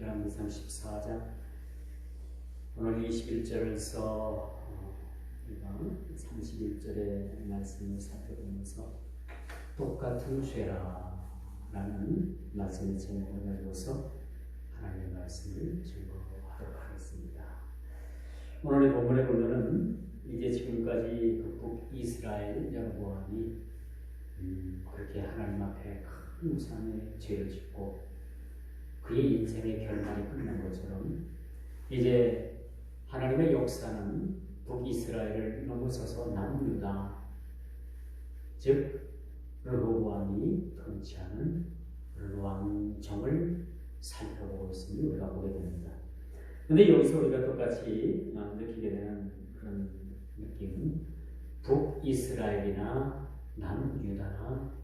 열왕기상 14장 오늘 21절에서 31절의 말씀을 살펴보면서 똑같은 죄라라는 말씀의 제목을 가지고서 하나님의 말씀을 증거하도록 하겠습니다. 오늘의 본문에 보면은 이제 지금까지 그 북이스라엘 여로보암이 그렇게 하나님 앞에 큰 우상의 죄를 짓고 그의 인생의 결말이 끝난 것처럼 이제 하나님의 역사는 북이스라엘을 넘어서서 남유다, 즉 르호보암이 통치하는 왕정을 살펴보고 있음을 우리가 보게 됩니다. 그런데 여기서 우리가 똑같이 느끼게 되는 그런 느낌은 북이스라엘이나 남유다나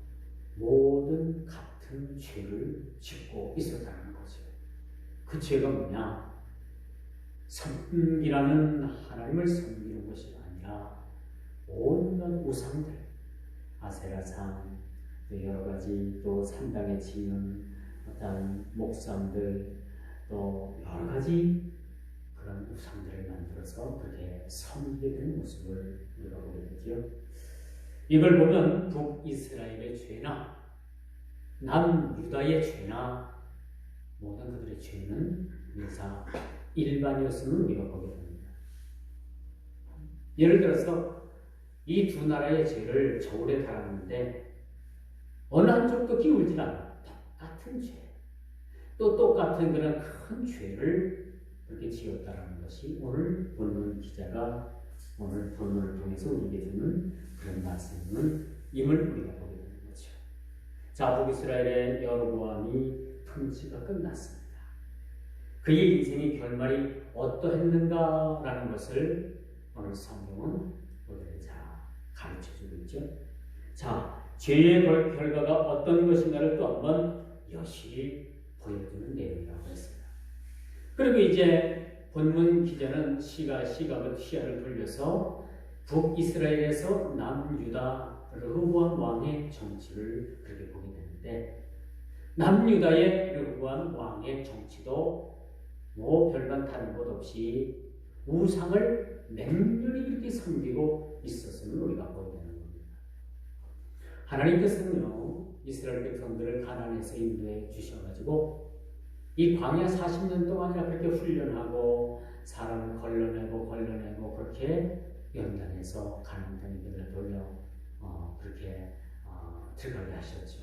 모든 같은 죄를 짓고 있었다는 거죠. 그 죄가 뭐냐? 섬기라는 하나님을 섬기는 것이 아니라 온갖 우상들, 아세라상, 또 여러 가지 또 산당에 지는 어떤 목상들, 또 여러 가지 그런 우상들을 만들어서 그렇게 섬기게 되는 모습을 우리가 보게 되죠. 이걸 보면 북이스라엘의 죄나 남유다의 죄나 모든 그들의 죄는 의사 일반이었음을 우리가 보게 됩니다. 예를 들어서 이 두 나라의 죄를 저울에 달았는데 어느 한쪽도 끼울지 않아 똑같은 죄, 또 똑같은 그런 큰 죄를 그렇게 지었다는 것이 오늘 본문 기자가 오늘 본문을 통해서 우리에게 주는 그런 말씀을 임을 우리가 보게 되는 거죠. 자, 북이스라엘의 여로보암이 통치가 끝났습니다. 그의 인생의 결말이 어떠했는가라는 것을 오늘 성경은 우리에게 가르쳐주고 있죠. 자, 죄의 결과가 어떤 것인가를 또 한번 여실히 보여주는 내용이라고 했습니다. 그리고 이제 본문 기자는 시각을 돌려서 북이스라엘에서 남유다 르호보암 왕의 정치를 그렇게 보게 되는데, 남유다의 르호보암 왕의 정치도 뭐 별반 다른 것 없이 우상을 맹렬히 그렇게 섬기고 있었음을 우리가 보게 되는 겁니다. 하나님께서는요, 이스라엘 백성들을 가나안에서 인도해 주셔가지고 이 광야 40년 동안이나 그렇게 훈련하고 사람을 걸러내고 그렇게 연단해서 가나안 땅에 그들을 돌려 그렇게 들어가게 하셨죠.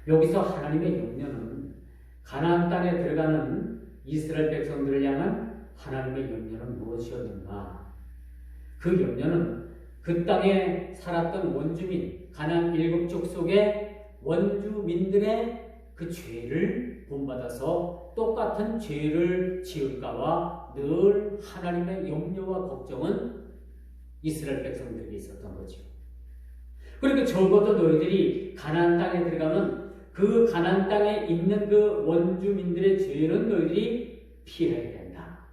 여기서 하나님의 염려는 가나안 땅에 들어가는 이스라엘 백성들을 향한 하나님의 염려는 무엇이었는가? 그 염려는 그 땅에 살았던 원주민, 가나안 7족 속의 원주민들의 그 죄를 본받아서 똑같은 죄를 지을까봐 늘 하나님의 염려와 걱정은 이스라엘 백성들에게 있었던 거죠. 그러니까 적어도 너희들이 가나안 땅에 들어가면 그 가나안 땅에 있는 그 원주민들의 죄는 너희들이 피해야 된다.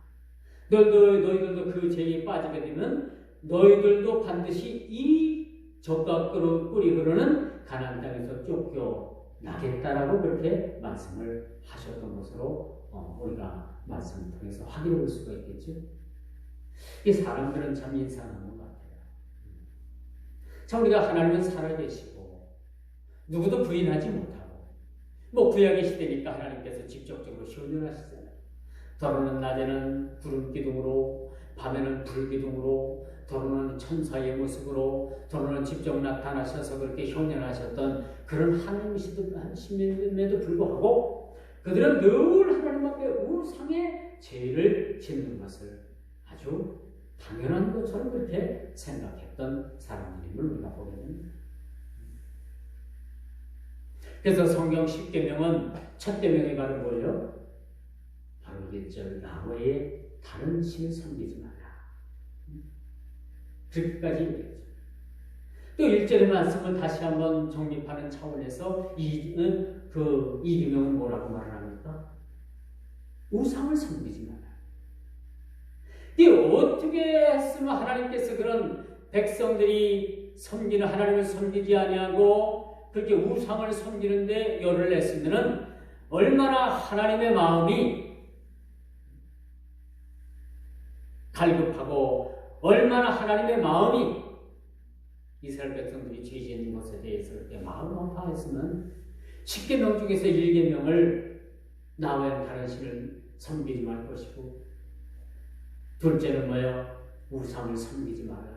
너희들도 그 죄에 빠지게 되면 너희들도 반드시 이 젖과 꿀이 흐르는 가나안 땅에서 쫓겨나겠다라고 그렇게 말씀을 하셨던 것으로 우리가 말씀을 통해서 확인해 볼 수가 있겠죠. 이 사람들은 참 인상한 것 같아요. 참 우리가 하나님은 살아계시고 누구도 부인하지 못하고 뭐 구약의 시대니까 하나님께서 직접적으로 시원하시잖아요. 더러는 낮에는 구름 기둥으로, 밤에는 불 기둥으로, 더러는 천사의 모습으로, 더러는 직접 나타나셔서 그렇게 현현하셨던 그런 하나님이심에도 불구하고 그들은 늘 하나님 앞에 우상의 죄를 짓는 것을 아주 당연한 것처럼 그렇게 생각했던 사람들임을 우리가 보게 됩니다. 그래서 성경 10계명은 첫 계명이 바로 뭐예요? 바로 1절 야훼의 다른 신을 섬기지 마라. 그렇게까지 얘기했죠. 또 1절의 말씀을 다시 한번 정립하는 차원에서 이 계명은 뭐라고 말을 합니까? 우상을 섬기지 마라. 이게 어떻게 했으면 하나님께서 그런 백성들이 섬기는 하나님을 섬기지 아니하고 그렇게 우상을 섬기는데 열을 냈으면은 얼마나 하나님의 마음이 갈급하고 얼마나 하나님의 마음이 이스라엘 백성들이 죄 지은 것에 대해서 그렇게 마음 아파했으면 10계명 중에서 1계명을 나 외에는 다른 신을 섬기지 말 것이고, 둘째는 뭐야? 우상을 섬기지 마라.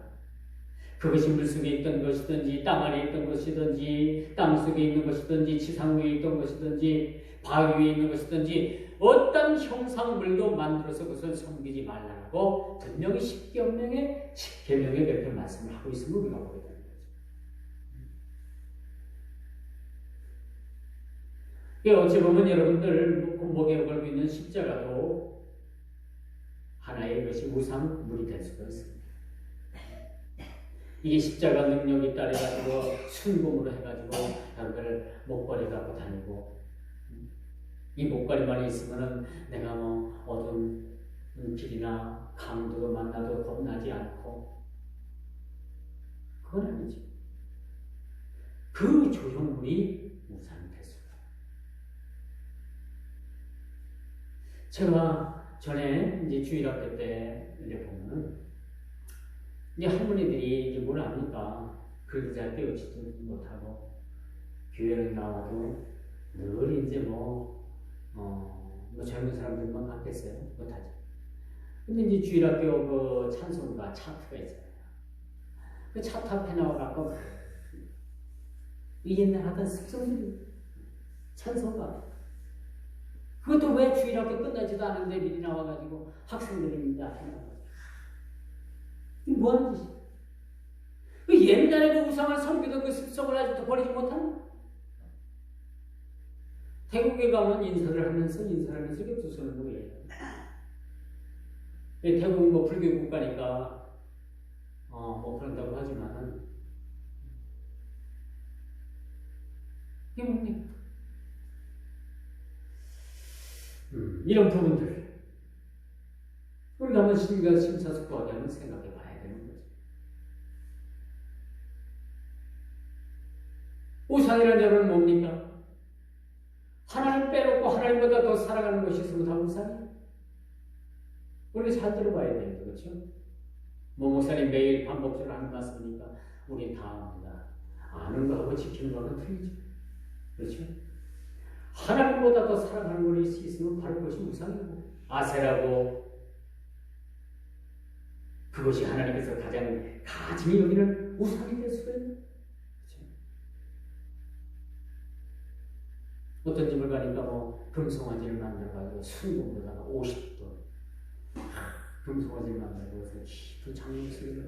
그것이 물속에 있던 것이든지 땅 아래에 있던 것이든지 땅 속에 있는 것이든지 지상 위에 있던 것이든지 바위 위에 있는 것이든지 어떤 형상물도 만들어서 그것을 섬기지 말라고 분명히 10계명에 그렇게 말씀을 하고 있음을 우리가 보게 됩니다. 어찌 보면 여러분들 목에 걸고 있는 십자가도 하나의 것이 우상물이 될 수가 있습니다. 이게 십자가 능력이 따라가지고 순금으로 해가지고 여러분들 목걸이 갖고 다니고, 이 목걸이만 있으면은 내가 뭐 어두운 길이나 강도도 만나도 겁나지 않고, 그건 아니죠. 그 조형물이 우상이 됐습니다. 제가 전에 이제 주일학교 때 이제 보면은 이제 할머니들이 이제 뭘 압니까? 글도 잘 배우지도 못하고 교회를 나와도 늘 이제 뭐 젊은 사람들만 같겠어요? 못하죠. 근데 이제 주일학교 그 찬송가 차트가 있잖아요. 그 차트 앞에 나와갖고 이 옛날 하던 습성들이 찬송가. 그것도 왜 주일학교 끝나지도 않은데 미리 나와가지고 학생들입니다. 이게 뭐 하는 짓이야? 그 옛날에 그 우상을 섬기던 그 습성을 아직도 버리지 못하는, 태국에 가면 인사를 하면서 이렇게 두 손을 모여요. 태국은 뭐 불교 국가니까 뭐 그런다고 하지만은 이게 뭡니까? 이런 부분들 우리가 한번 심사숙고하게 한번 생각해 봐야 되는 거죠. 우상이라는 점은 뭡니까? 하나님 빼놓고 하나님보다 더 살아가는 것이 있으면 다 우상이에요. 우리가 잘 들어봐야 돼요. 그렇죠? 뭐 목사님 매일 반복적으로 하는 말씀이니까 우리 다 압니다. 아는 거하고 지키는 거는 틀리죠. 그렇죠? 하나님보다 더 사랑하는 것이 있으면 바로 그것이 우상이고 아세라고, 그것이 하나님께서 가장 가증히 여기는 우상이 될 수가 있는. 그렇죠? 어떤 집을 가니까 뭐 금송아지를 만들어가지고 순금으로다가 50돈 금송아지를 만들고 그래서 깊은 장롱 속에 넣어요.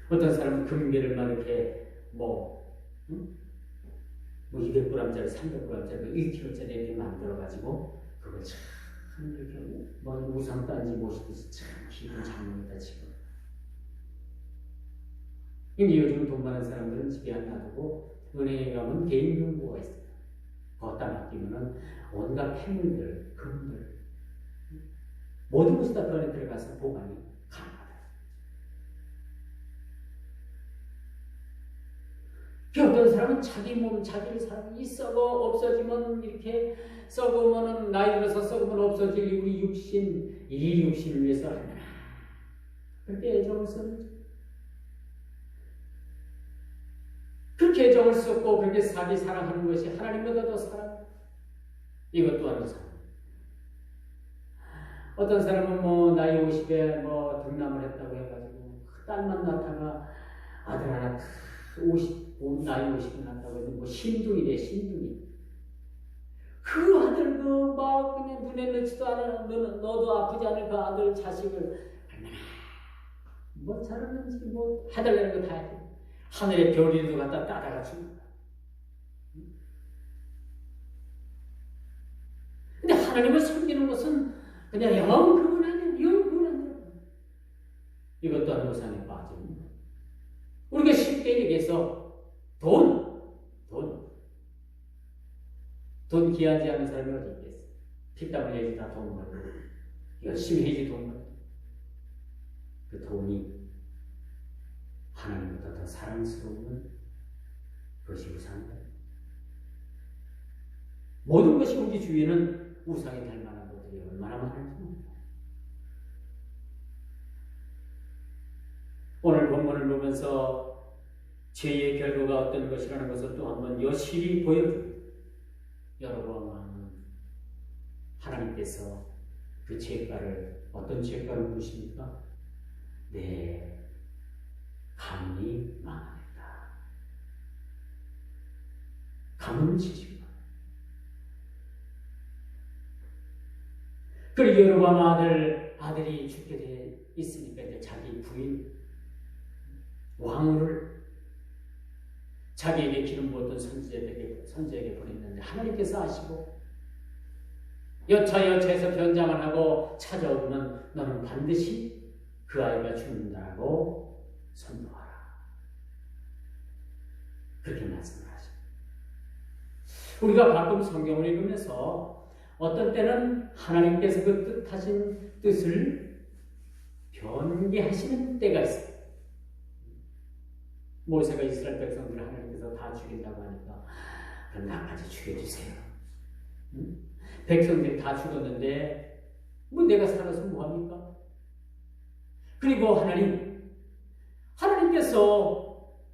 어떤 사람은 금괴를 막 이렇게 뭐 200g짜리, 300g짜리, 1kg짜리 이렇게 만들어가지고 그걸 참 이렇게 뭐 우상단지 모시듯이 참 깊은 장롱에다 집어. 근데 요즘 돈 많은 사람들은 집에 안 놔두고 은행에 가면 개인 금고가 있어요. 거기다 맡기면은 온갖 폐물들, 금들 모든 것이 다 그 안에 들어가서 보관이 가능하다. 어떤 사람은 자기 몸, 자기를 사람이 썩어 없어지면 이렇게 썩으면은 나이 들어서 썩으면 없어질 우리 육신, 이 육신을 위해서 얼마나 그렇게 애정을 썼는지, 그렇게 애정을 썼고 그렇게 자기 사랑하는 것이 하나님보다 더 사랑. 이것 또한 사랑. 어떤 사람은 뭐 나이 50에 뭐 등남을 했다고 해가지고 딸만 낳다가 아들 하나 50, 나이 50에 낳았다고 해서 뭐 신둥이래, 신둥이. 그 아들 막 그냥 눈에 넣지도 않아, 너도 아프지 않을 그 아들 자식을 얼마나 뭐 잘하는지 뭐 해달라는 거 다 해야 돼. 하늘의 별이라도 갖다 따다가 줍니다. 근데 하나님을 섬기는 것은 그냥 영 그분 아니야, 영 그분 아니야. 이것도 한 우상에 빠지는 거예요. 우리가 쉽게 얘기해서 돈 귀하지 않은 사람이 어디 있겠어? 피땀 흘려야지 다 돈 벌고 열심히 해야지 돈 벌고. 그 돈이 하나님보다 더 사랑스러운 것이 우상이다. 모든 것이 우리 주위에는 우상이 될 만한 것들이 얼마나 많은지 모릅니다. 오늘 본문을 보면서 죄의 결과가 어떤 것이라는 것을 또 한번 여실히 보여줍니다. 여러분, 하나님께서 그 죄가를 어떤 죄가를 부르십니까? 네, 감이 망하였다. 감을 치십니다. 그리고 여로보암 아들이 죽게 돼 있으니까 이제 자기 부인 왕후를 자기에게 기름 부었던 선지자에게 보냈는데 하나님께서 아시고 여차여차해서 변장을 하고 찾아오면 너는 반드시 그 아이가 죽는다고 선포하라. 그렇게 말씀을 하십니다. 우리가 가끔 성경을 읽으면서 어떤 때는 하나님께서 그 뜻하신 뜻을 변개하시는 때가 있어요. 모세가 이스라엘 백성들을 하나님께서 다 죽인다고 하니까 그럼 나까지 죽여주세요. 응? 백성들이 다 죽었는데 뭐 내가 살아서 뭐합니까? 그리고 하나님께서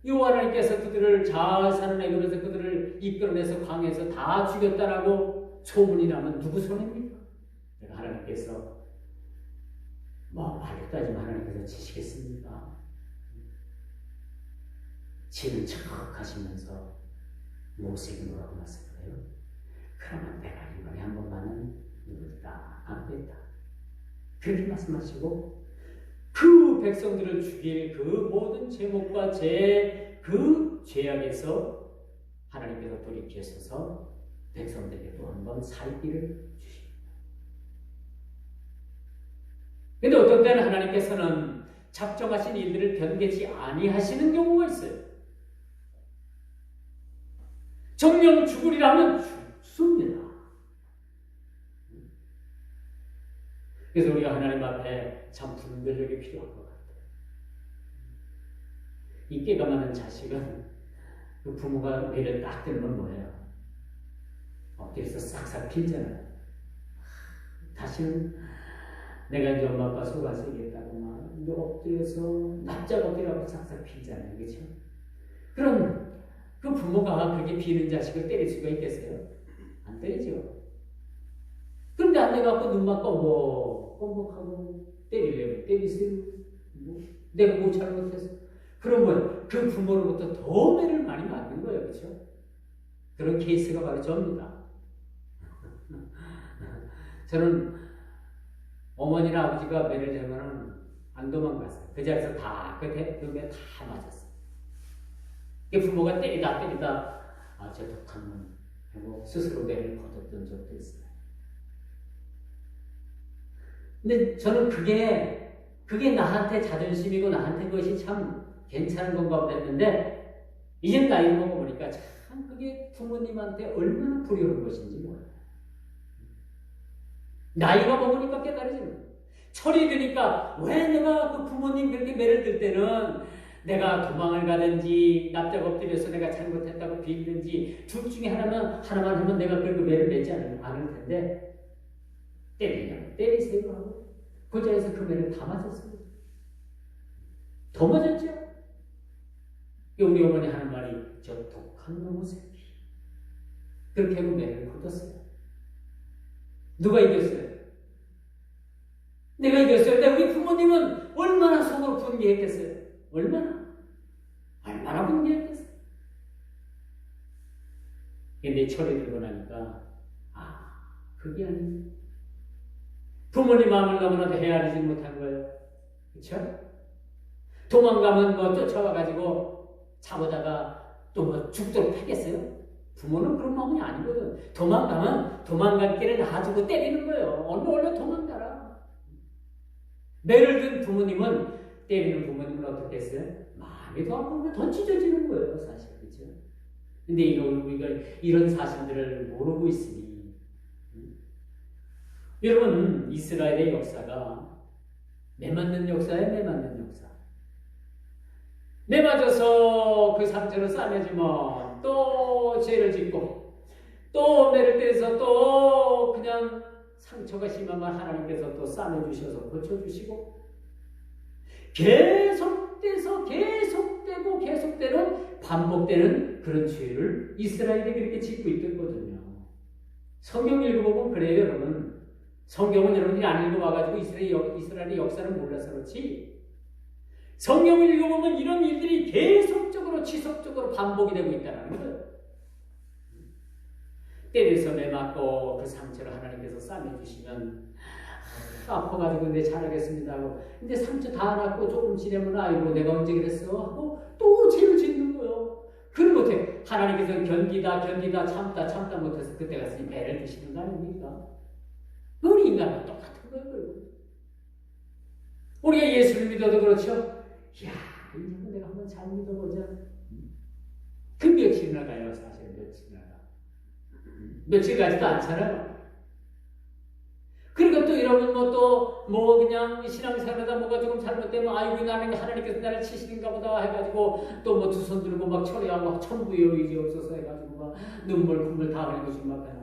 여호와 하나님께서 그들을 잘 사는 애굽에서 그들을 이끌어내서 광야에서 다 죽였다라고 소문이 나면 누구 손해입니까? 하나님께서 말도 하지만 하나님께서 지시겠습니까? 지는 척 하시면서 모세에게 뭐라고 말씀해요? 그러면 내가 이번에 한 번만은 누구다 안 됐다. 그렇게 말씀하시고 그 백성들을 죽일 그 모든 제목과 그 죄악에서 하나님께서 돌이키셔서 백성들에게 또 한 번 살 길을 주십니다. 그런데 어떤 때는 하나님께서는 작정하신 일들을 변개치 아니하시는 경우가 있어요. 정령 죽으리라 하면 죽습니다. 그래서 우리가 하나님 앞에 참 분별력이 필요한 것 같아요. 이 깨가 많은 자식은 그 부모가 배를 딱 들면 뭐예요? 엎드려서 싹싹 빌잖아요. 다시는 내가 이제 엄마 아빠 속 안 쓰겠다고 막 엎드려서 납작 엎드려서 싹싹 빌잖아요. 그렇죠? 그럼 그 부모가 그렇게 비는 자식을 때릴 수가 있겠어요? 안 때리죠. 그런데 안 돼갖고 눈만 껌뻑하고 때리려고 때리세요. 내가 뭐 잘못했어? 그러면 그 부모로부터 더 매를 많이 맞는 거예요. 그렇죠? 그런 케이스가 바로 저입니다. 저는 어머니나 아버지가 매를 들면 안 도망갔어요. 그 자리에서 다 끝에 눈에 다 맞았어요. 부모가 때리다 저 독한 놈 하고 스스로 매를 거뒀던 적도 있어요. 근데 저는 그게 나한테 자존심이고 나한테 그것이 참 괜찮은 건가 보다 했는데 이제 나이 먹어보니까 참 그게 부모님한테 얼마나 불효한 것인지 몰라요. 나이가 먹으니까 깨달아지는 철이 드니까 왜 내가 그 부모님 그렇게 매를 들 때는 내가 도망을 가든지 납작 엎드려서 내가 잘못했다고 빌든지 둘 중에 하나만 하면 내가 그렇게 매를 내지 않을 텐데 때리냐 때리세요 하고 그 자리에서 그 매를 다 맞았어요. 더 맞았죠. 우리 어머니 하는 말이 저 독한 놈의 새끼 그렇게 하고 매를 걷었어요. 누가 이겼어요? 내가 이겼어요. 근데 우리 부모님은 얼마나 속으로 분개했겠어요? 얼마나 분개했겠어요? 근데 철이 들고 나니까 그게 아니에요. 부모님 마음을 너무나도 헤아리지 못한 거예요. 그렇죠? 도망가면 쫓아와가지고 잡아다가 또 죽도록 패겠어요? 부모는 그런 마음이 아니거든. 도망가면 도망갈 길을 놔주고 때리는 거예요. 얼른 도망가라. 매를 든 부모님은 때리는 부모님은 어떻게 했어요? 마음이 더 아프고 더 찢어지는 거예요, 사실. 그렇죠? 근데 우리가 이런 사실들을 모르고 있으니 여러분 이스라엘의 역사가 매 맞는 역사예요, 매 맞는 역사. 매 맞아서 그 상처를 싸매지면 또 죄를 짓고 또 매를 때려서 또 그냥 상처가 심하면 하나님께서 또 싸매주셔서 고쳐주시고 계속돼서 계속되고 계속되는 반복되는 그런 죄를 이스라엘이 그렇게 짓고 있었거든요. 성경 읽어보면 그래요, 여러분. 성경은 여러분들이 안 읽어봐가지고 이스라엘의 역사를 몰라서 그렇지. 성경을 읽어보면 이런 일들이 계속적으로 지속적으로 반복이 되고 있다는 거예요. 때려서 매맞고 그 상처를 하나님께서 싸매주시면 아파가지고 내 잘하겠습니다 하고 근데 상처 다 났고 조금 지내면 아이고 내가 언제 그랬어 하고 또 죄를 짓는 거예요. 그걸 못해. 하나님께서 견디다 참다 못해서 그때 가서 배를 드시는 거 아닙니까? 우리 인간은 똑같은 거예요. 우리가 예수를 믿어도 그렇죠. 이야 이제 내가 한번 잘 믿어보자. 그 며칠 나가요. 사실 며칠 나가. 며칠 가지도 않잖아요. 그리고 또 이러면 뭐 그냥 신앙생활하다 뭐가 조금 잘못되면 아이고 나는 하나님께서 나를 치시는가 보다 해가지고 또 뭐 두 손 들고 막 철회하고 천부의 의지 없어서 해가지고 막 눈물 콧물 다 흘리고 지금 막 가는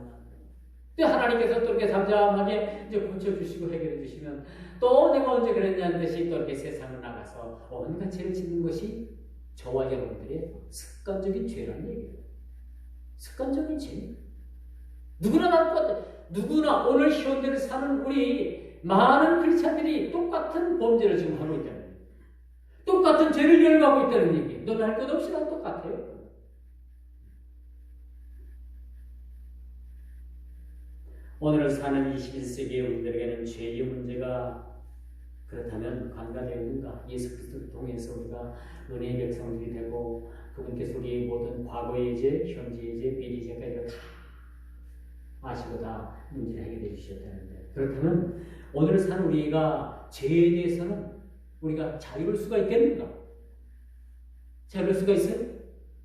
근데 하나님께서 또 이렇게 잠잠하게 이제 고쳐주시고 해결해 주시면 또 내가 언제 그랬냐는 듯이 또 이렇게 세상을 나가서 온갖 죄를 짓는 것이 저와 여러분들의 습관적인 죄라는 얘기예요. 습관적인 죄. 누구나 오늘 현대를 사는 우리 많은 크리스찬들이 똑같은 범죄를 지금 하고 있다는 얘기예요. 똑같은 죄를 열거하고 있다는 얘기예요. 너는 할 것 없이 다 똑같아요. 오늘 사는 21세기의 우리들에게는 죄의 문제가 그렇다면 관가되어 있는가? 예수 그리스도를 통해서 우리가 은혜의 백성들이 되고 그분께서 우리의 모든 과거의 죄, 현재의 죄, 미래의 죄까지 다 아시고 다 문제를 해결해 주셨다는데 그렇다면 오늘 사는 우리가 죄에 대해서는 우리가 자유로울 수가 있겠는가? 자유로울 수가 있어요?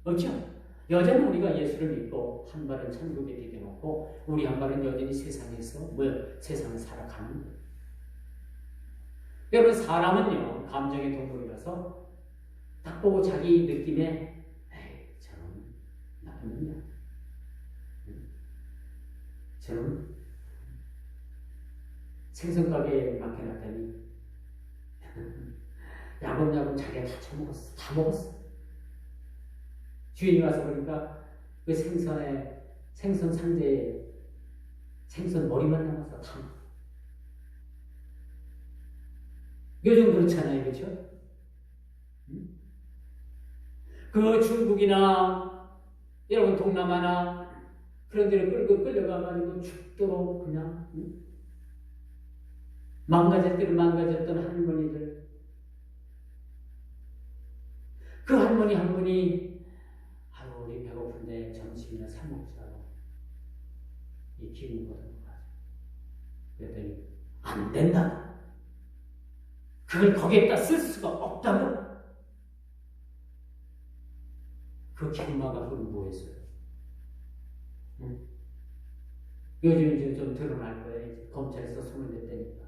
없죠? 여전히 우리가 예수를 믿고 한 발은 천국에 디뎌놓고 우리 한 발은 여전히 세상에서 세상을 살아가는 거예요. 여러분 사람은요 감정의 동물이라서 딱 보고 자기 느낌에 에이 저놈 나쁜 놈이야. 저는 생선가게에 맡겨놨더니 야금야금 자기가 다 처먹었어. 다 먹었어. 주인이 와서 보니까 그 생선 상자에 생선 머리만 남아서 다 먹었어. 요즘 그렇잖아요. 그렇죠? 그 중국이나 여러분 동남아나 그런 데를 끌려가가지고 죽도록 그냥 망가질 때를 망가졌던 할머니들 그 할머니 한 분이 아유 우리 배고픈데 점심이나 사 먹자고 이 기분 거둔 거야. 그랬더니 안 된다. 그걸 거기에다 쓸 수가 없다고. 그 기분마가 그건 뭐였어요? 요즘 이제 좀 드러날 거예요. 검찰에서 손을 냈다니까.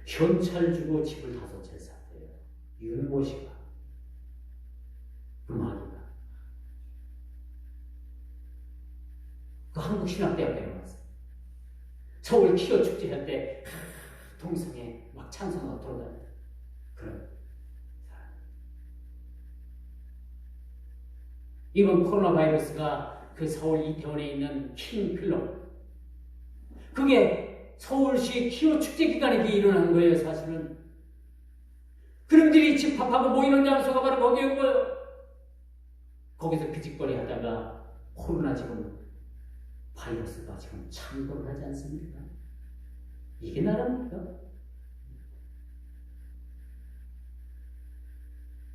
현찰 주고 집을 5채 샀대요. 윤모씨가. 그 마귀가. 그 한국신학대학교에 나왔어요. 서울 키어 축제 할 때 동성애 막 찬성하고 돌아다녀요. 그런 사람. 이번 코로나 바이러스가 그 서울 이태원에 있는 킹필러 그게 서울시 키오 축제 기간에 일어난 거예요. 사실은 그놈들이 집합하고 모이는 장소가 바로 거기였고요. 거기서 기짓거리 하다가 코로나 지금 바이러스가 지금 창궐을 하지 않습니까? 이게 나라입니까?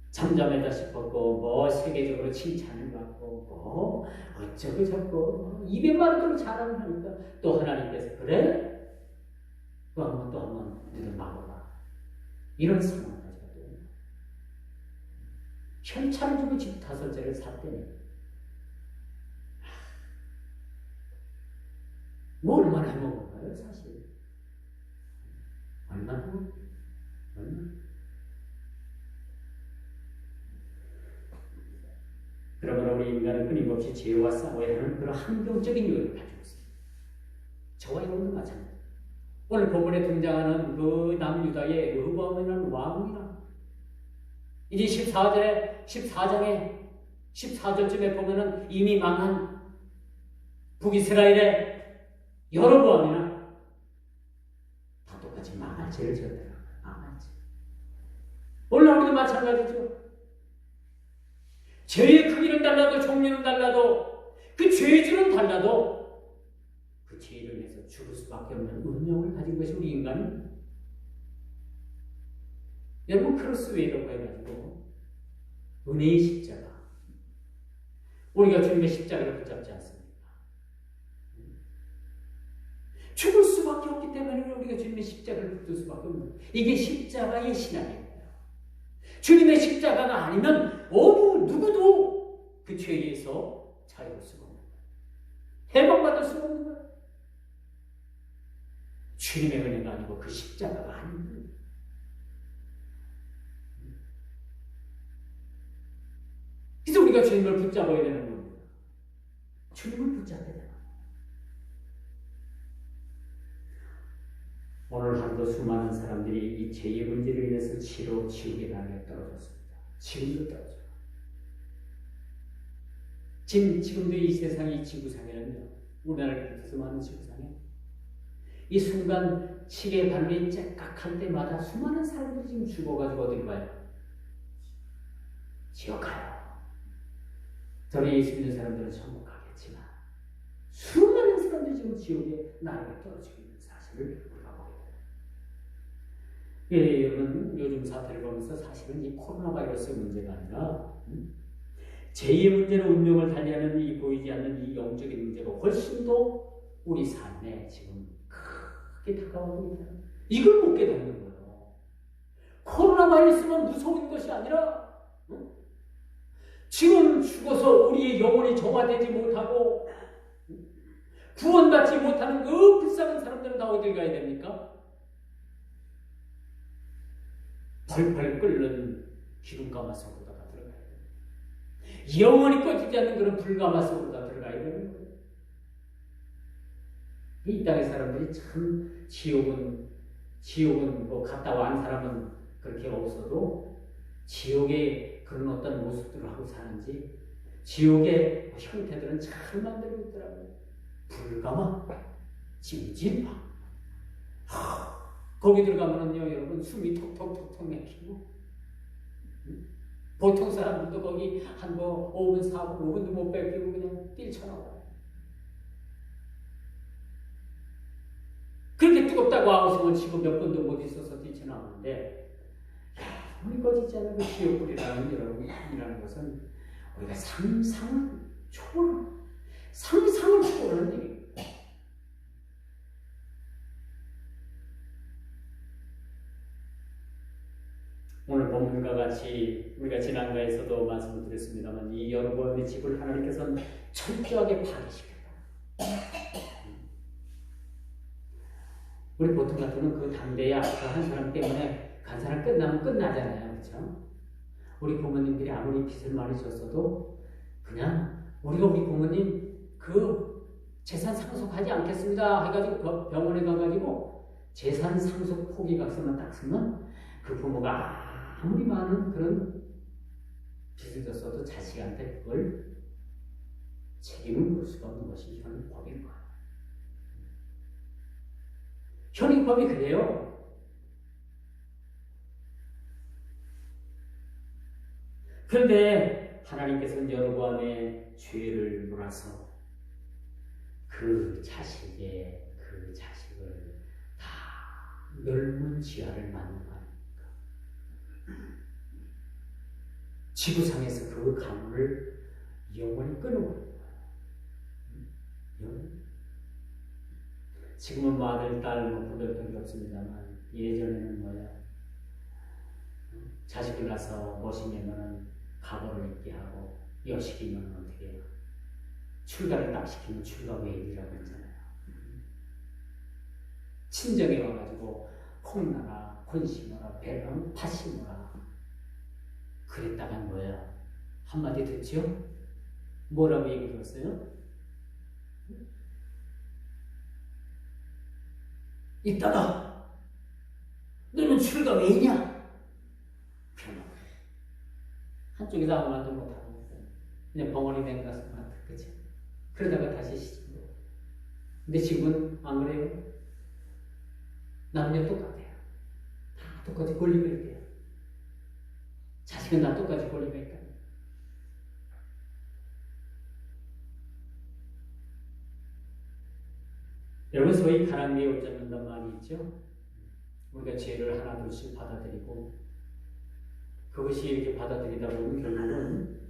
잠잠하다 싶었고 뭐 세계적으로 칭찬을 받고 뭐 어쩌고 저쩌고 입에 말하도록 자랑을 하니까 또 하나님께서 그래? 또 한번 너를 막아봐. 이런 상황까지 가도 현찰을 주고 집 5채를 샀대니 뭐 얼마나 해먹을까요 사실? 얼마나? 그러므로 우리 인간은 끊임없이 죄와 싸워야 하는 그런 한정적인 요인을 가지고 있습니다. 저와 여러분도 마찬가지입니다. 오늘 본문에 등장하는 그 남유다의 르호보암이라는 왕이라 이제 14장에 14절쯤에 보면은 이미 망한 북이스라엘의 여로보암이나 다 똑같이 망할 죄를 지었다. 망할 죄. 오늘 우리도 마찬가지죠. 죄의 크기는 달라도 종류는 달라도 그 죄질은 달라도 그 죄로 인해서 죽을 수밖에 없는 운명을 가진 것이 우리 인간은. 여러분 크로스웨이라고 해가지고 은혜의 십자가 우리가 주님의 십자가를 붙잡지 않습니까? 죽을 수밖에 없기 때문에 우리가 주님의 십자가를 붙들 수밖에 없는 이게 십자가의 신앙이에요. 주님의 십자가가 아니면 어느 누구도 그 죄에서 자유할 수가 없는 거예요. 해방받을 수가 없는 거예요. 주님의 은혜가 아니고 그 십자가가 아닌 거예요. 그래서 우리가 주님을 붙잡아야 되는 겁니다. 주님을 붙잡아야 되는 겁니다. 오늘 하루도 수많은 사람들이 이 죄의 문제로 인해서 지옥의 강에 떨어졌습니다. 지금도 떨어져요. 지금도 이 세상의 지구상에는요, 우리나라를 비롯해서 많은 지구상에 이 순간 시계 반면이 째깍할 때마다 수많은 사람들이 지금 죽어가지고 어딜 가요? 지옥 가요. 저리 예수 믿는 사람들은 천국 가겠지만 수많은 사람들이 지금 지옥에 나라가 떨어지고 있는 사실을 우리가 보게 돼요. 예, 여러분 요즘 사태를 보면서 사실은 이 코로나 바이러스의 문제가 아니라 죄의 문제로 운명을 달리하는 이 보이지 않는 이 영적인 문제가 훨씬 더 우리 삶에 지금 크게 다가오고 있다. 이걸 못 깨닫는 거예요. 코로나 바이러스만 무서운 것이 아니라 지금 죽어서 우리의 영혼이 정화되지 못하고 구원받지 못하는 그 불쌍한 사람들은 다 어딜 가야 됩니까? 벌벌 끓는 기름가마 속으로다가 들어가야 돼요. 영원히 꺼지지 않는 그런 불가마 속으로다 들어가야 되는 거예요. 이 땅의 사람들이 참 지옥은 뭐 갔다 온 사람은 그렇게 없어도 지옥에 그런 어떤 모습들을 하고 사는지 지옥의 형태들은 잘 만들고 있더라고요. 불가마, 찜질방. 거기 들어가면은요, 여러분 숨이 톡톡톡톡 막히고 보통 사람들도 거기 한 5분, 4분, 5분도 못 뺏기고 그냥 뛰쳐나와요. 그렇게 뜨겁다고 아우성은 지금 몇 분도 못 있어서 뛰쳐나오는데 우리 꺼지지 않은 그 지옥불이라는 여러분이라는 것은 우리가 상상을 초월하는 얘기입니다. 오늘 본문과 같이 우리가 지난가에서도 말씀을 드렸습니다만 이 여러분의 집을 하나님께서는 철저하게 파괴시켰다. 우리 보통 같으면 그 담배에 악한 사람 때문에 간 사람 끝나면 끝나잖아요. 그렇죠? 우리 부모님들이 아무리 빚을 많이 졌어도 그냥 우리 부모님 그 재산 상속하지 않겠습니다 해가지고 병원에 가가지고 재산 상속 포기각서만 딱 쓰면 그 부모가 아무리 많은 그런 빚을 졌어도 자식한테 그걸 책임을 물을 수가 없는 것이 현행법인 거예요. 현행법이 그래요. 그런데 하나님께서는 여로보암의 죄를 몰아서 그 자식을 다 멸문 지하를 맞는 거 아닙니까? 지구상에서 그 가문을 영원히 끊어버린 거예요. 지금은 뭐 아들, 딸, 부들떡이 없습니다만 예전에는 뭐야? 자식을 낳아서 멋이면은 가보를 입게 하고 여식이면 어떻게 해요? 출가를 딱 시키면 출가웨일이라고 했잖아요. 친정에 와가지고 콩나라, 콘 심어라, 팥 심어라. 그랬다간 뭐야? 한마디 듣죠? 뭐라고 얘기 들었어요? 이따가 너는 출가 왜 있냐? 한쪽에서 아무 말도 못하고 그냥 벙어리 된 가슴 같아. 그치? 그러다가 다시 시집으로. 근데 지금은 안 그래요? 남녀 똑같아요. 다 똑같이 권리가 있대요. 자식은 다 똑같이 권리가 있다. 여러분, 소위 가랑비에 옷 잡는단 말이 있죠? 우리가 죄를 하나 둘씩 받아들이고 그것이 이렇게 받아들이다 보면 결국은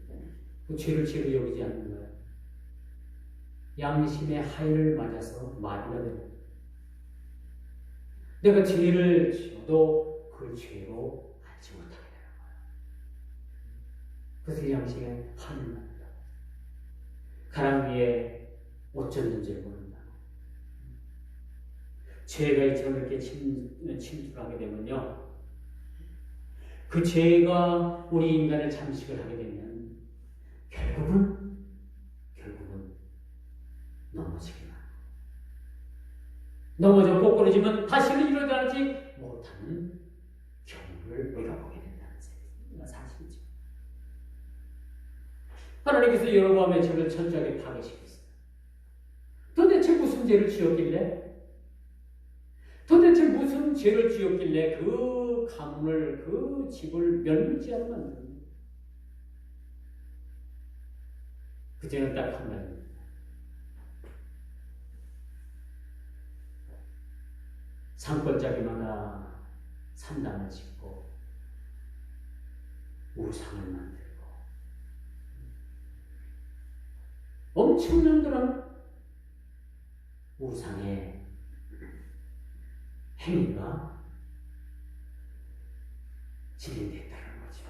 그 죄를 죄로 여기지 않는 거예요. 양심의 하의를 맞아서 마비가 되고 내가 죄를 지어도 그 죄로 알지 못하게 되는 거예요. 그래서 양심의 하의를 맞는다. 가랑비에 옷 젖는 줄 모른다. 죄가 이처럼 이렇게 침투하게 되면요, 그 죄가 우리 인간을 잠식을 하게 되면 결국은 넘어지기만. 넘어져 꼬꾸러지면 다시는 일어나지 못하는 경우를 우리가 보게 된다는 사실이죠. 하나님께서 여로보암의 죄를 철저하게 파괴시켰어요. 도대체 무슨 죄를 지었길래? 도대체 무슨 죄를 지었길래 그 가문을, 그 집을 멸망지하게 만드는? 그 죄는 딱 한 가지입니다. 산골짜기마다 산당을 짓고 우상을 만들고 엄청난 그런 우상의 행위가 진행됐다는 거죠.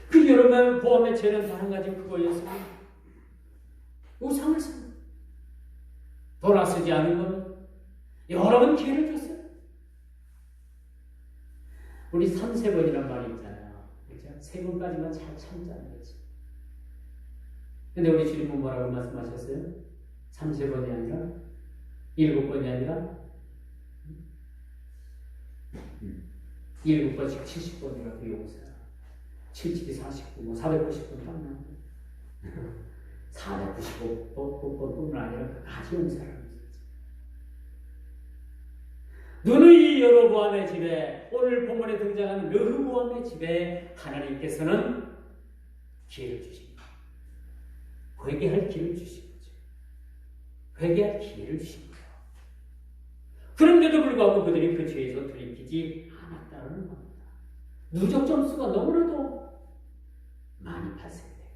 그 여러분 보험의 죄는 단 한 가지 그거였습니다. 우상을 씁니다. 돌아서지 않은 건 여러 번 기회를 줬어요. 우리 3-3번이란 말이 있잖아요. 그렇죠? 3번까지만 잘 참자는 거지. 근데 우리 주님은 뭐라고 말씀하셨어요? 3-3번이 아니라 7번이 아니라 7번씩 70번이라도 용서해라. 77이 49, 490번 딱 나오고 495번뿐만 아니라 끝까지 용서하라는 거죠. 누누이 여로보암의 집에, 오늘 본문에 등장하는 르호보암의 집에 하나님께서는 기회를 주십니다. 회개할 기회를 주신 거죠. 회개할 기회를 주신 거예요. 그런데도 불구하고 그들이 그 죄에서 돌이키지 않았다는 겁니다. 누적 점수가 너무나도 많이 발생돼요.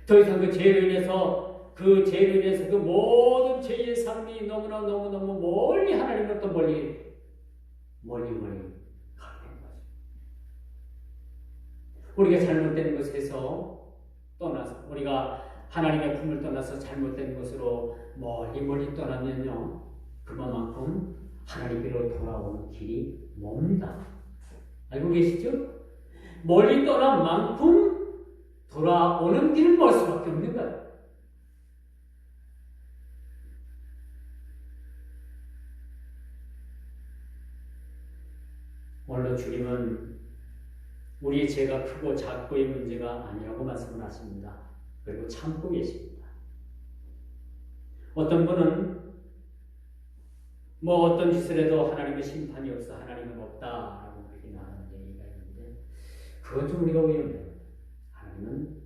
더 이상 그 죄로 인해서 그 모든 죄의 삶이 너무너무 멀리 하나님으로부터 멀리 가게 된 거죠. 우리가 잘못된 것에서 떠나서, 우리가 하나님의 품을 떠나서 잘못된 것으로 멀리 떠나면요, 그만큼 하나님께로 돌아오는 길이 멉니다. 알고 계시죠? 멀리 떠난 만큼 돌아오는 길을 멀 수밖에 없는 거예요. 오늘 주님은 우리의 죄가 크고 작고의 문제가 아니라고 말씀을 하십니다. 그리고 참고 계십니다. 어떤 분은 어떤 짓을 해도 하나님의 심판이 없어, 하나님은 없다라고 그렇게 나가는 얘기가 있는데, 그건 좀 우리가 위험해요. 하나님은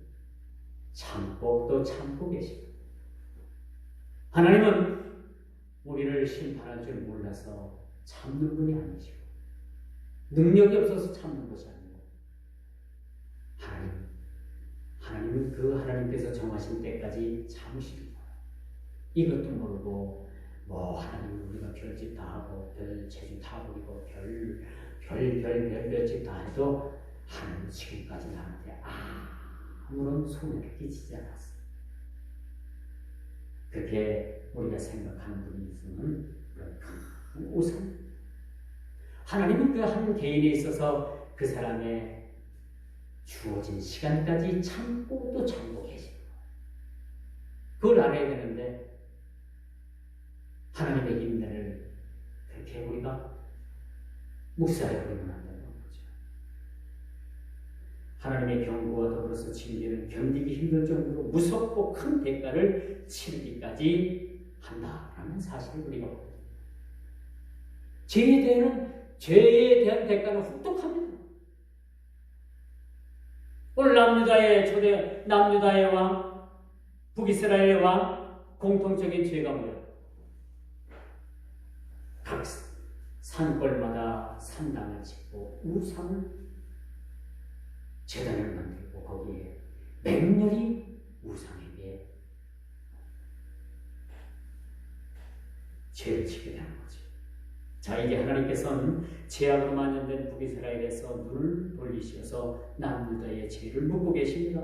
참고 또 참고 계십니다. 하나님은 우리를 심판할 줄 몰라서 참는 분이 아니시고, 능력이 없어서 참는 것이 아니고, 하나님은 그 하나님께서 정하신 때까지 참으시는 거예요. 이것도 모르고 하나님은 우리가 별짓 다 하고 별 재주 다 부리고 별짓 다 해도 하나님은 지금까지 나한테 아무런 손해를 끼치지 않았어요. 그렇게 우리가 생각하는 분이 있으면 큰 우상. 하나님은 그 한 개인에 있어서 그 사람의 주어진 시간까지 참고 또 참고 계십니다. 그걸 알아야 되는데 하나님의 인내를 그렇게 우리가 묵살해버리면 안 되는 거죠. 하나님의 경고와 더불어서 징계는 견디기 힘들 정도로 무섭고 큰 대가를 치르기까지 한다라는 사실을 우리가 보거든요. 죄에 대한 대가는 혹독합니다. 오늘 남유다의 왕, 북이스라엘의 왕, 공통적인 죄가 뭐예요? 각 산골마다 산당을 짓고 우상을 제단을 만들고 거기에 맹렬히 우상에게 죄를 지게 되는 거죠. 자, 이제 하나님께서는 죄악으로 만연된 북이스라엘에서 눈을 돌리셔서 남유다의 죄를 묻고 계십니다.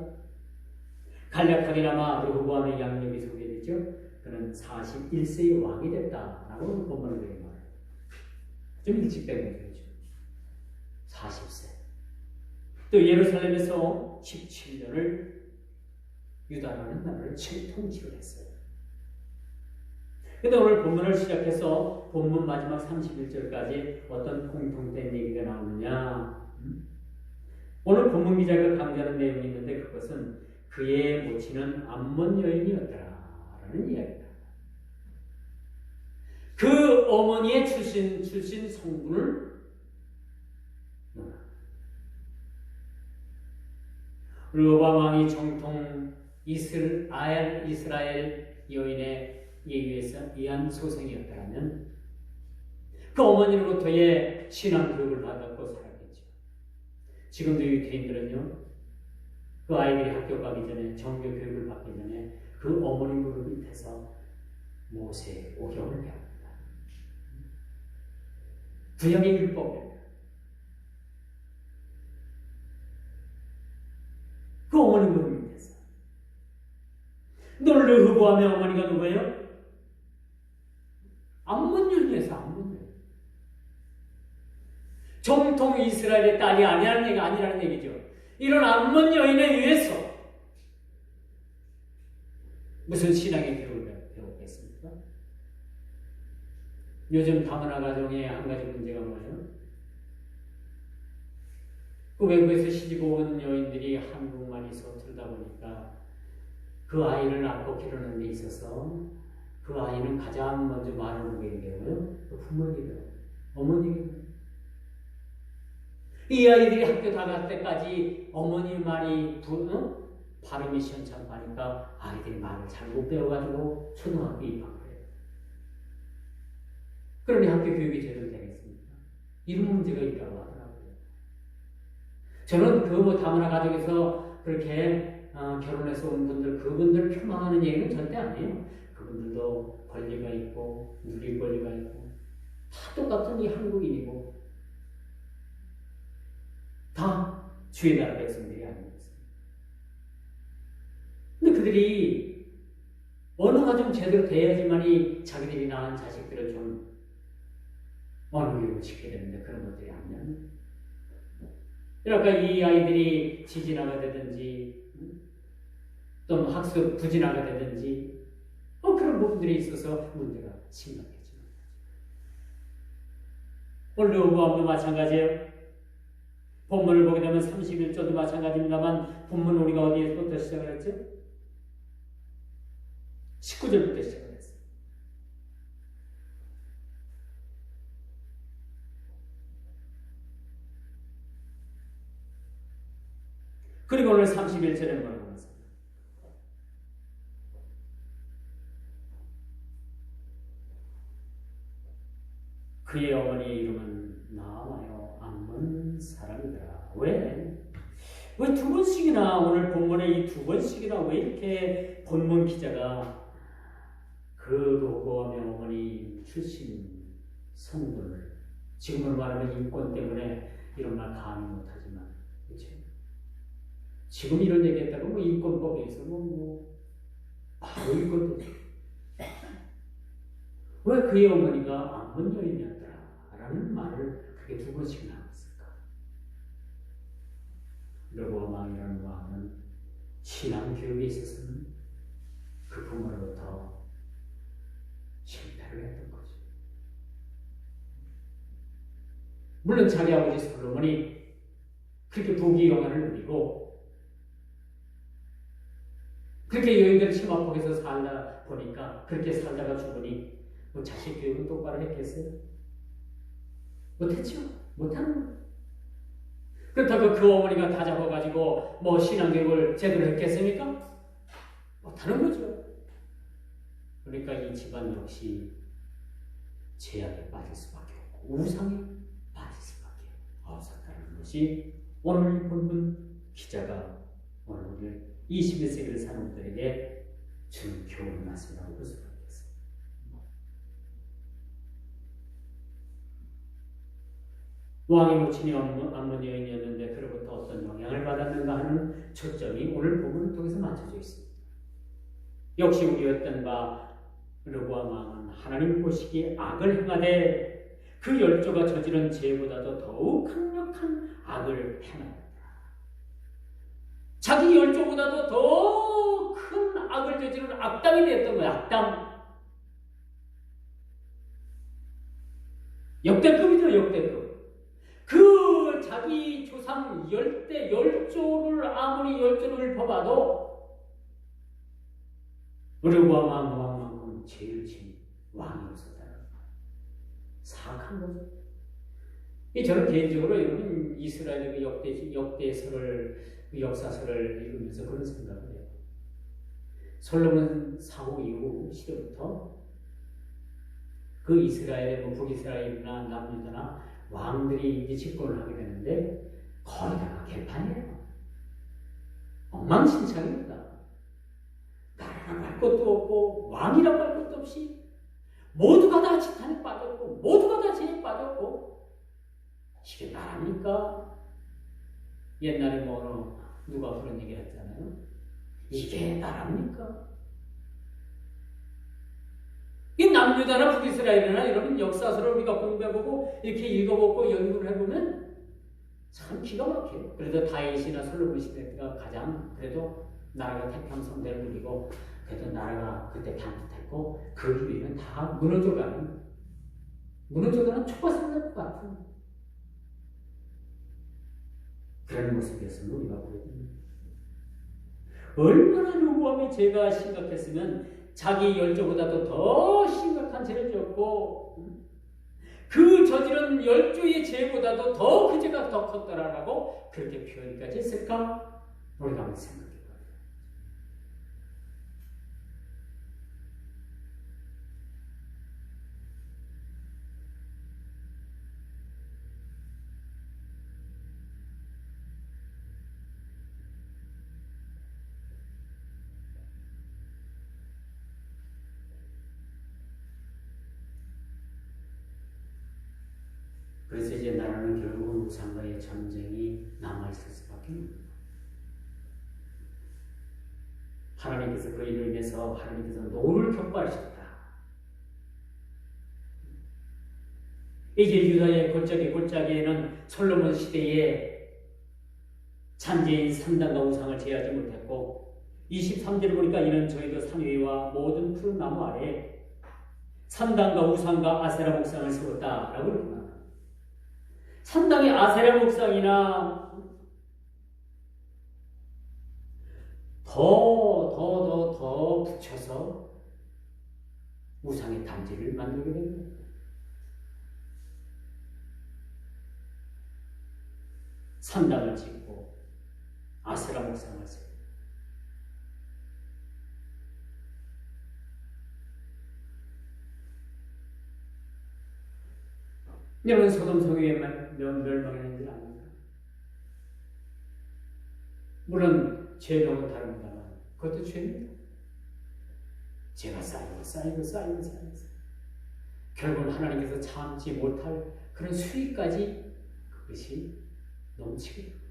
간략하게나마 르호보암의 양력이 소개되죠. 그는 41세의 왕이 됐다라고 본문을 그렇게 말해요. 좀 일찍 된 거죠. 40세. 또 예루살렘에서 17년을 유다라는 나라를 통치를 했어요. 근데 오늘 본문을 시작해서 본문 마지막 31절까지 어떤 공통된 얘기가 나오느냐? 오늘 본문 기자가 강조하는 내용이 있는데 그것은 그의 모친은 암몬 여인이었더라라는 이야기다. 그 어머니의 출신 성분을 르호보암 왕이 정통 이스라엘 여인의 의한 소생이었다면 그 어머니로부터의 신앙 교육을 받았고 살았겠죠. 지금도 유대인들은요, 그 아이들이 학교 가기 전에 정교 교육을 받기 전에 그 어머니 무릎 밑에서 모세의 오경을 배웁니다. 구약의 율법입니다. 그 어머니 무릎 밑에서. 너 르호보암의 어머니가 누구예요? 암몬 여인에서 암몬 여인. 정통 이스라엘의 딸이 아니라는 얘기죠. 이런 암몬 여인에 의해서 무슨 신앙의 교육을 배웠겠습니까? 요즘 다문화 가정의 한 가지 문제가 뭐예요? 그 외국에서 시집 온 여인들이 한국만 서툴다 보니까 그 아이를 낳고 기르는 데 있어서 그 아이는 가장 먼저 말을 하게 되고요. 그 부모님이요. 어머니예요. 이 아이들이 학교 다닐 때까지 어머니 말이 발음이 시원찮으니까 아이들이 말을 잘못 배워가지고 초등학교 입학을 해요. 그러니 학교 교육이 제대로 되겠습니까? 이런 문제가 있다고 하더라고요. 저는 그 다문화 가정에서 그렇게 결혼해서 온 분들, 그분들 폄하하는 얘기는 절대 아니에요. 그분들도 권리가 있고 누릴 권리가 있고 다 똑같은 이 한국인이고 다 주의 나라 백성들이 아니겠습니까? 근데 그들이 언어가 좀 제대로 돼야지만이 자기들이 낳은 자식들을 좀 언어 교육을 시켜야 되는데 그런 것들이 아니면 그러니까 이 아이들이 지진아가 되든지 또 학습 부진아가 되든지 그런 부분들이 있어서 문제가 심각해지는 거죠. 오늘 르호보암도 마찬가지예요. 본문을 보게 되면 31절도 마찬가지입니다만 본문 우리가 어디에서부터 시작을 했죠? 19절부터 시작을 했어요. 그리고 오늘 31절에 뭐라고 하겠습니까? 그의 어머니의 이름은 나아마요 암몬 사람이더라. 왜 두 번씩이나 오늘 본문에 이 두 번씩이나 왜 이렇게 본문 기자가 그 르호보암의 어머니 출신 성분을 지금으로 말하면 인권 때문에 이런 말 감히 못하지만 그렇죠? 지금 이런 얘기했다고 뭐 인권법에 있어 바로 인권법 왜 그의 어머니가 암몬 여인이었더라 라는 말을 그게 두 번씩 나왔을까? 르호암 왕이라는 왕은 신앙 교육에 있어서는 그 부모로부터 실패를 했던 거죠. 물론 자기 아버지 솔로몬이 그렇게 부귀영화를 누리고 그렇게 여인들 치마폭에서 살다 보니까 그렇게 살다가 죽으니 뭐 자식 교육은 똑바로 했겠어요? 못했죠. 못하는 거예요. 그렇다고 그 어머니가 다 잡아가지고 뭐 신앙교육을 제대로 했겠습니까? 못하는 거죠. 그러니까 이 집안 역시 죄악에 빠질 수밖에 없고 우상에 빠질 수밖에 없었다는 것이 오늘 본문 기자가 오늘 21세기를 사는 분들에게 주는 교훈 말씀이라고 볼 수가 있겠습니다. 왕의 모친이 암몬 여인이었는데 그로부터 어떤 영향을 받았는가 하는 초점이 오늘 본문을 통해서 맞춰져 있습니다. 역시 우리였던 바 르호암 왕은 하나님 보시기에 악을 행하되 그 열조가 저지른 죄보다도 더욱 강력한 악을 행하였다. 자기 열조보다도 더 큰 악을 저지른 악당이 되었던 거야. 악당. 역대급이죠. 역대급. 그 자기 조상 열조를 아무리 열조를 뽑아도 르호암 왕만큼 제일 진 왕이 없었다는 거예요. 사악한 거죠. 저는 개인적으로 여러분 이스라엘의 역대서를 역사서를 읽으면서 그런 생각을 해요. 솔로몬 사후 이후 시대부터 그 이스라엘의 뭐 북이스라엘이나 남유다나 왕들이 이제 집권을 하게 되는데 거의 다 개판이에요. 엉망진창입니다. 나라라고 할 것도 없고 왕이라고 할 것도 없이 모두가 다 지탄에 빠졌고 모두가 다 죄에 빠졌고 이게 나랍니까? 옛날에 뭐 누가 그런 얘기를 했잖아요. 이게 나랍니까? 이 남유다나 북이스라엘이나 이런 역사서를 우리가 공부해보고 이렇게 읽어보고 연구를 해보면 참 기가 막혀요. 그래도 다윗이나 솔로몬 시대가 가장 그래도 나라가 태평성대를 누리고 그래도 나라가 그때 반듯했고 그 뒤에는 다 무너져가는 촉박살 날 것 같은 그런 모습이었으면 우리가 보거든요. 얼마나 르호암의 죄가 심각했으면 자기 열조보다도 더 심각한 죄를 지었고 그 저지른 열조의 죄보다도 더 그 죄가 더 컸더라라고 그렇게 표현까지 했을까? 우리가 한번 생각해 봐요. 그래서 이제 나라는 결국은 우상과의 전쟁이 남아있을 수밖에 없습니다. 하나님께서 그 일을 위해서 하나님께서 노를 격발하셨다. 이제 유다의 골짜기에는 솔로몬 시대에 잔재인 산당과 우상을 제하지 못했고 23절을 보니까 이는 저희도 산 위와 모든 푸른 나무 아래 산당과 우상과 아세라 목상을 세웠다라고 이렇게 말합니다. 산당의 아세라 목상이나 더 붙여서 우상의 단지를 만들게 됩니다. 산당을 짓고 아세라 목상을 세우고 여러분 소돔 성에 멸망했는지 아닙니까? 물론 죄명은 다릅니다만 그것도 죄입니다. 죄가 쌓이고 결국은 하나님께서 참지 못할 그런 수위까지 그것이 넘치게 됩니다.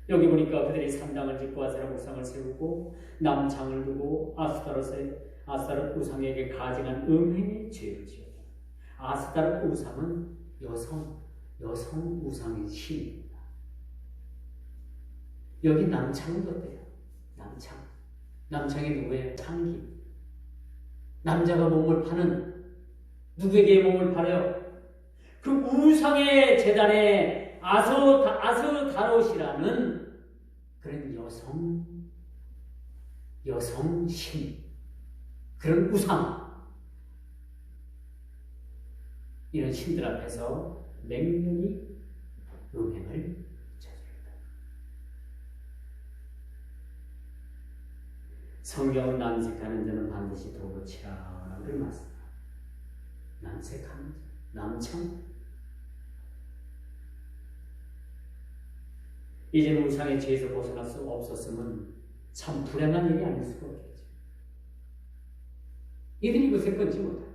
여기 보니까 그들이 산당을 짓고 아세라 목상을 세우고 남장을 두고 아스타롯 우상에게 가증한 음행의 죄를 지었다. 아스타르 우상은 여성 우상의 신입니다. 여기 남창은 어때요? 남창이 누구예요? 창기. 남자가 몸을 파는, 누구에게 몸을 팔아요? 그 우상의 재단에 아스타롯이라는 그런 여성 신, 그런 우상, 이런 신들 앞에서 맹렬히 음행을 저지른다. 성경은 남색하는 자는 반드시 도로 치라를 말씀합니다. 남색하는 자, 남창. 이제는 우상의 죄에서 벗어날 수 없었으면 참 불행한 일이 아닐 수가 없겠죠. 이들이 이것을 끊지 못합니다.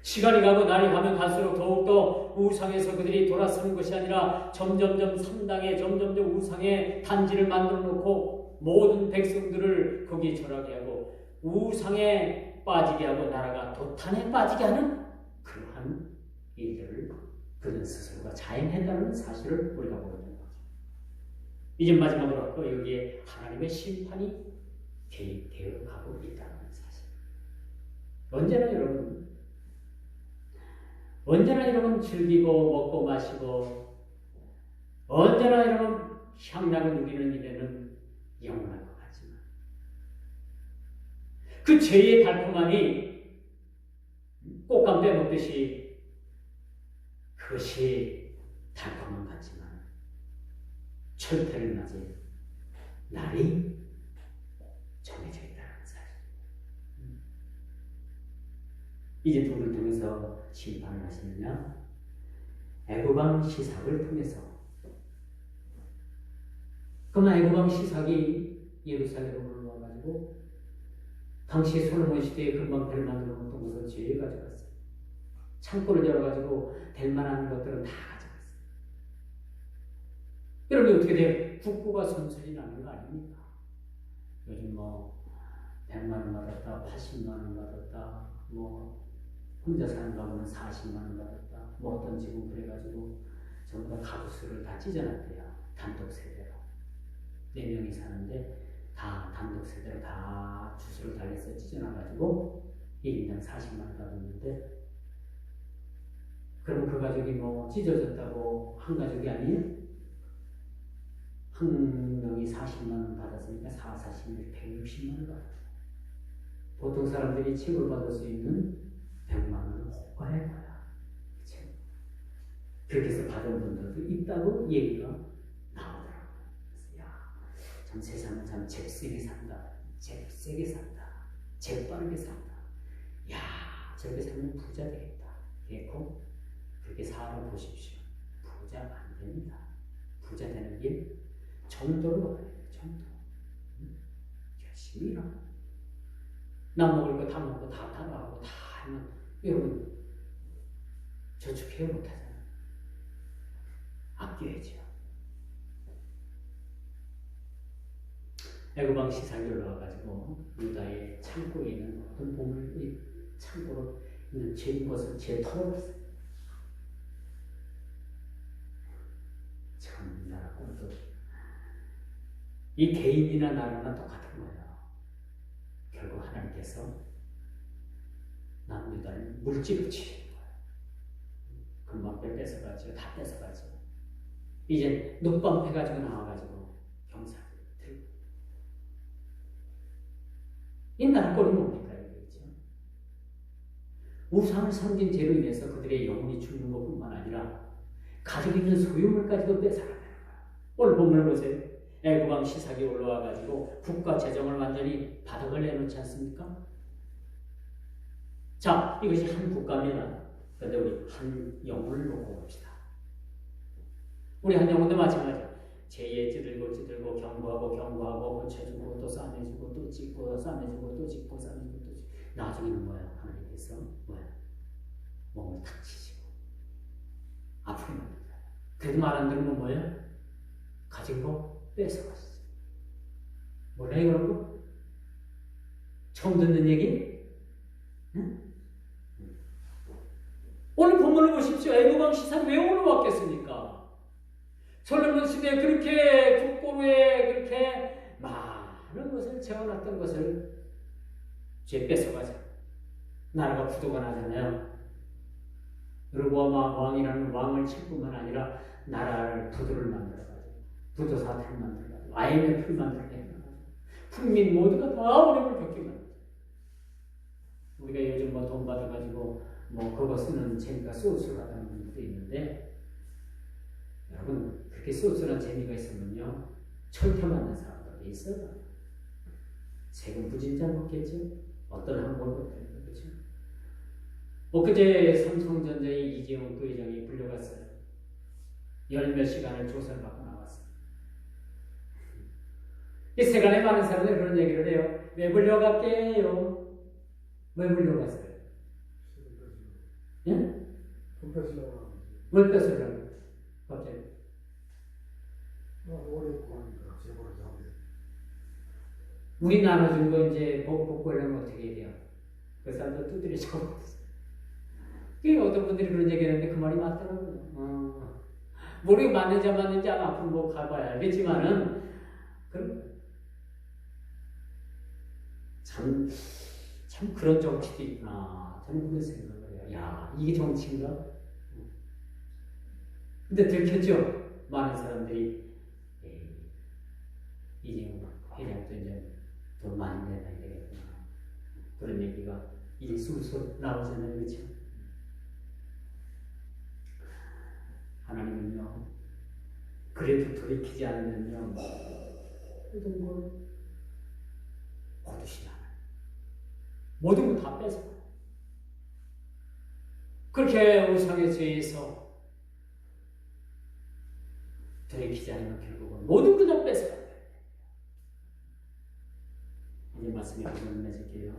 시간이 가고 날이 가면 갈수록 더욱더 우상에서 그들이 돌아서는 것이 아니라 점점점 상당에 점점점 우상의 단지를 만들어 놓고 모든 백성들을 거기에 절하게 하고 우상에 빠지게 하고 나라가 도탄에 빠지게 하는 그러한 일들을 그들 스스로가 자행했다는 사실을 우리가 보게 됩니다. 이제 마지막으로 여기에 하나님의 심판이 개입되어 가고 있다는 사실. 언제나 여러분 즐기고 먹고 마시고 언제나 여러분 향락을 누리는 일에는 영원할 것 같지만 그 죄의 달콤함이 꽃감 빼먹듯이 그것이 달콤한 것 같지만 철퇴를 맞이 날이 정해져 있다는 사실. 이제 누구를 통해서 심판을 하시느냐? 애굽왕 시삭을 통해서. 그러면 애굽왕 시삭이 예루살렘으로 올라와가지고 당시 솔로몬 시대에 금방패를 만들어 놓던 것을 죄에 가져갔어요. 창고를 열어가지고 될 만한 것들은 다 가져갔어요. 여러분 어떻게 돼요? 국부가 손실이 나는 거 아닙니까? 요즘 100만 원 받았다, 80만 원 받았다, 혼자 사는 가구는 40만 원 받았다, 어떤 집은 그래가지고 전부 다 가구수를 다 찢어놨대요. 단독 세대로. 4명이 사는데 다 단독 세대로 다 주소를 달려서 찢어놔가지고 1인당 40만 원 받았는데 그럼 그 가족이 찢어졌다고 한 가족이 아니에요? 한 명이 40만 원 받았으니까 40을 160만 원 받았어요. 보통 사람들이 책을 받을 수 있는 100만 원은 호가의 거야. 그렇죠? 그렇게 해서 받은 분들도 있다고 얘기가 나오더라고요. 그래서 참 세상은 참 잽세게 산다. 잽세게 산다. 재빠르게 산다. 저렇게 살면 부자 되겠다. 그랬고 그렇게 살아보십시오. 부자 안 됩니다. 부자 되는 길 정도로 가야 돼요. 정도. 열심히 일하고 나 먹을 거 다 먹고 다 나가고 다 하면 여러분 저축해야 못하잖아요. 아껴야죠. 애굽왕 시삭이 올라와가지고 유다의 창고에 있는 어떤 보물, 창고로 있는 죄인 것을 털어갔어요. 참 나라 꼴도 이 개인이나 나라나 똑같은 거예요. 결국 하나님께서 남유다를 물질로 치는 거예요. 금방 뺏어가지고 다 뺏어가지고 이제 눕방패 가지고 나와가지고 경사를 들고 이 나라 꼴이 뭡니까? 이거죠. 우상을 섬긴 죄로 인해서 그들의 영혼이 죽는 것뿐만 아니라 가지고 있는 소유물까지도 뺏어가는 거예요. 오늘 본문을 보세요. 애굽왕 시삭이 올라와가지고 국가 재정을 완전히 바닥을 내놓지 않습니까? 자, 이것이 한 국가입니다. 그런데 우리 한 영혼을 놓고 봅시다. 우리 한 영혼도 마찬가지예요. 죄에 찌들고 경고하고 고쳐주고 또 싸매주고 또 찢고 싸매주고 또 찢고 싸매주고 또 찢고 나중에는 뭐야? 하나님께서 몸을 탁 치시고 아프게 만든다. 그래도 말 안 들으면 뭐야? 가진 거 뺏어갔어. 뭐래요, 여러분? 처음 듣는 얘기? 응? 오늘 본문을 보십시오. 애굽왕 시사는 왜 올라왔겠습니까? 솔로몬 시대에 그렇게 국고로에 그렇게 많은 것을 채워놨던 것을 죄 뺏어가자. 나라가 부도가 나잖아요. 여로보암 왕이라는 왕을 칠 뿐만 아니라 나라를 부도를 만들어가지고 부도 사태를 만들어가지고 IMF를 만들어가지고 국민 모두가 다 어려움을 겪게 만들어요. 우리가 요즘 뭐 돈 받아가지고 뭐 그거 쓰는 재미가 쏠쏠하다는 분들도 있는데 여러분 그렇게 쏠쏠한 재미가 있으면요 철퇴 맞는 사람들도 있어요. 세금 부진자 먹겠죠. 어떤 항목을 그렇죠. 엊그제 삼성전자의 이재용 부회장이 불려갔어요. 열몇 시간을 조사를 받고 나왔어요. 이 세간에 많은 사람들이 그런 얘기를 해요. 왜 불려갔게요? 왜 불려갔어요? 예? 뭘 뺏으려고? 갑자기. 우리 나눠준 거 이제 복구하려면 어떻게 해야 돼요? 그 사람들 두드려 잡고 어떤 분들이 그런 얘기 하는데 그 말이 맞더라고요. 모르게 맞는지 안 아픈 거 가봐야 알겠지만은, 참 그런 정치도 있구나. 저는 그런 생각을 해요. 야, 이게 정치인가? 근데 들켰죠? 많은 사람들이, 이재용 회장도 이제 돈 많이 내놔야 되겠구나. 그런 얘기가 이제 술술 나오잖아요. 그렇죠? 하나님은요, 그래도 돌이키지 않으면요, 모든 걸 거두시잖아요. 모든 걸 다 뺏어가요. 그렇게 우상의 죄에서 돌이키지 않으면 결국은 모든 걸 다 뺏어가요. 이제 말씀이 한번 맺을게요.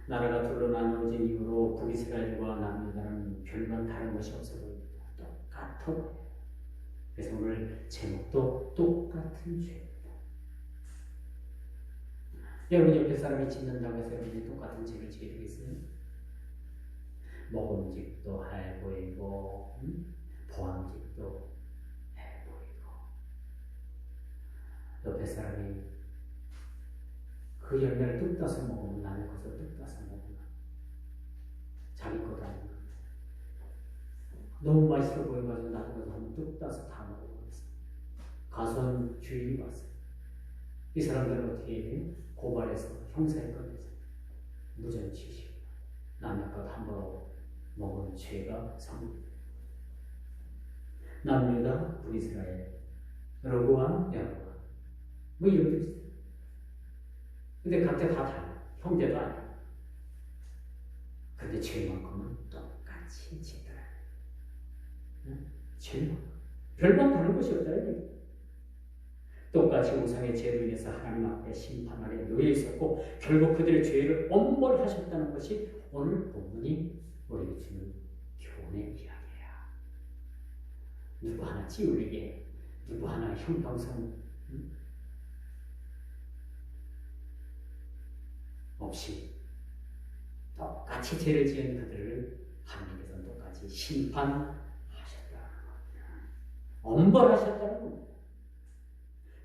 나라가 둘로 나누어진 이후로 북이스라엘과 남유다는 별반 다른 것이 없어 보입니다. 똑같아. 그래서 오늘 제목도 똑같은 죄입니다. 여러분 옆에 사람이 짓는다고 해서 여러분이 똑같은 죄를 지게 되겠어요? 먹음직도 해 보이고 보암직도 해 보이고 옆에 사람이 그 열매를 뚝 따서 먹으면 나는 거기서 뚝 따서 먹으면 자기 것도 아니고 너무 맛있어 보여가지고 나도 거기서 한번 뚝 따서 다 먹어버렸어. 가수한 주인이 왔어요. 이 사람들은 어떻게 해야 돼요? 고발해서 형사에 꺼내서 무전 치시고 남의 것 함부로 먹은 죄가 성립돼요. 남유다, 북이스라엘, 여로보암, 여로보암 뭐 이런 게 있어요. 근데 각자 다 달라. 형제도 아니야. 근데 죄만큼은 똑같이 지더라. 죄만큼. 별반 다른 것이 없다. 똑같이 우상의 죄로 인해서 하나님 앞에 심판 아래 놓여 있었고 결국 그들의 죄를 엄벌하셨다는 것이 오늘 본문이 우리에게 주는 교훈의 이야기야. 누구 하나 찌우리게, 누구 하나 형평성 없이 똑같이 죄를 지은 그들을 하나님께서 똑같이 심판하셨다는 겁니다. 엄벌하셨다는 겁니다.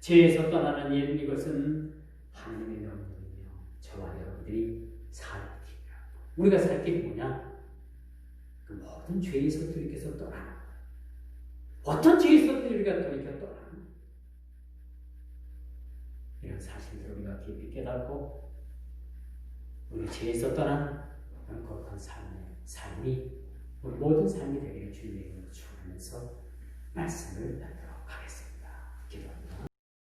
죄에서 떠나는 일, 이것은 하나님의 명령이며 저와 여러분들이 살 길이라. 우리가 살 길이 뭐냐? 그 모든 죄에서 돌이켜서 떠나는 거예요. 어떤 죄에서 우리가 돌이켜 떠나는 거예요. 이런 사실들을 우리가 깊이 깨닫고 우리 죄에서 떠난 거룩한 삶이 우리 모든 삶이 되기를 주님의 이름으로 축원하면서 말씀을